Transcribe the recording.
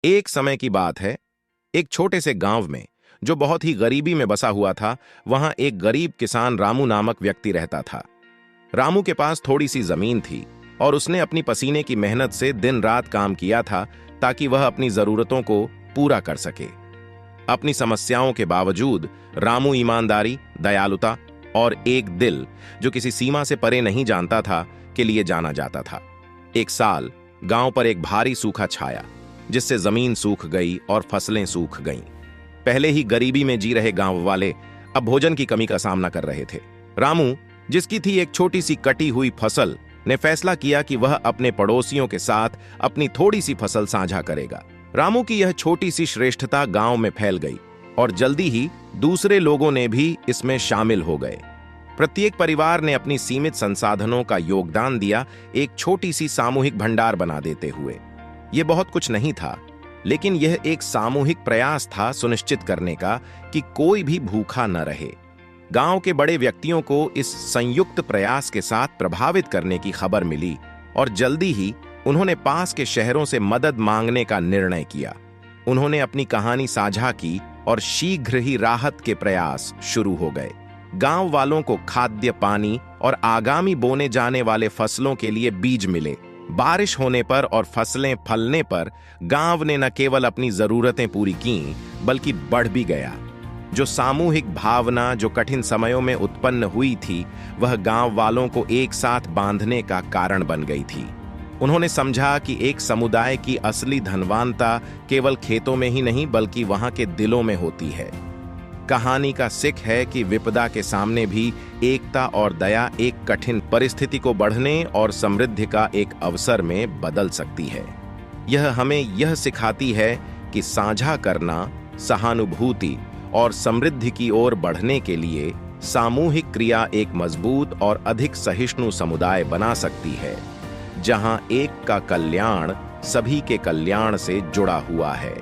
एक समय की बात है। एक छोटे से गांव में, जो बहुत ही गरीबी में बसा हुआ था, वहां एक गरीब किसान रामू नामक व्यक्ति रहता था। रामू के पास थोड़ी सी जमीन थी और उसने अपनी पसीने की मेहनत से दिन रात काम किया था ताकि वह अपनी जरूरतों को पूरा कर सके। अपनी समस्याओं के बावजूद रामू ईमानदारी, दयालुता और एक दिल जो किसी सीमा से परे नहीं जानता था के लिए जाना जाता था। एक साल गांव पर एक भारी सूखा छाया, जिससे जमीन सूख गई और फसलें सूख गईं। पहले ही गरीबी में जी रहे गांव वाले अब भोजन की कमी का सामना कर रहे थे। रामू, जिसकी थी एक छोटी सी कटी हुई फसल, ने फैसला किया कि वह अपने पड़ोसियों के साथ अपनी थोड़ी सी फसल साझा करेगा। रामू की यह छोटी सी श्रेष्ठता गांव में फैल गई और जल्दी ही दूसरे लोगों ने भी इसमें शामिल हो गए। प्रत्येक परिवार ने अपनी सीमित संसाधनों का योगदान दिया, एक छोटी सी सामूहिक भंडार बना देते हुए। यह बहुत कुछ नहीं था, लेकिन यह एक सामूहिक प्रयास था सुनिश्चित करने का कि कोई भी भूखा न रहे। गांव के बड़े व्यक्तियों को इस संयुक्त प्रयास के साथ प्रभावित करने की खबर मिली और जल्दी ही उन्होंने पास के शहरों से मदद मांगने का निर्णय किया। उन्होंने अपनी कहानी साझा की और शीघ्र ही राहत के प्रयास शुरू हो गए। गांव वालों को खाद्य, पानी और आगामी बोने जाने वाले फसलों के लिए बीज मिले। बारिश होने पर और फसलें फलने पर गांव ने न केवल अपनी जरूरतें पूरी कीं, बल्कि बढ़ भी गया। जो सामूहिक भावना जो कठिन समयों में उत्पन्न हुई थी, वह गांव वालों को एक साथ बांधने का कारण बन गई थी। उन्होंने समझा कि एक समुदाय की असली धनवानता केवल खेतों में ही नहीं, बल्कि वहां के दिलों में होती है। कहानी का सीख है कि विपदा के सामने भी एकता और दया एक कठिन परिस्थिति को बढ़ने और समृद्धि का एक अवसर में बदल सकती है। यह हमें यह सिखाती है कि साझा करना, सहानुभूति और समृद्धि की ओर बढ़ने के लिए सामूहिक क्रिया एक मजबूत और अधिक सहिष्णु समुदाय बना सकती है, जहां एक का कल्याण सभी के कल्याण से जुड़ा हुआ है।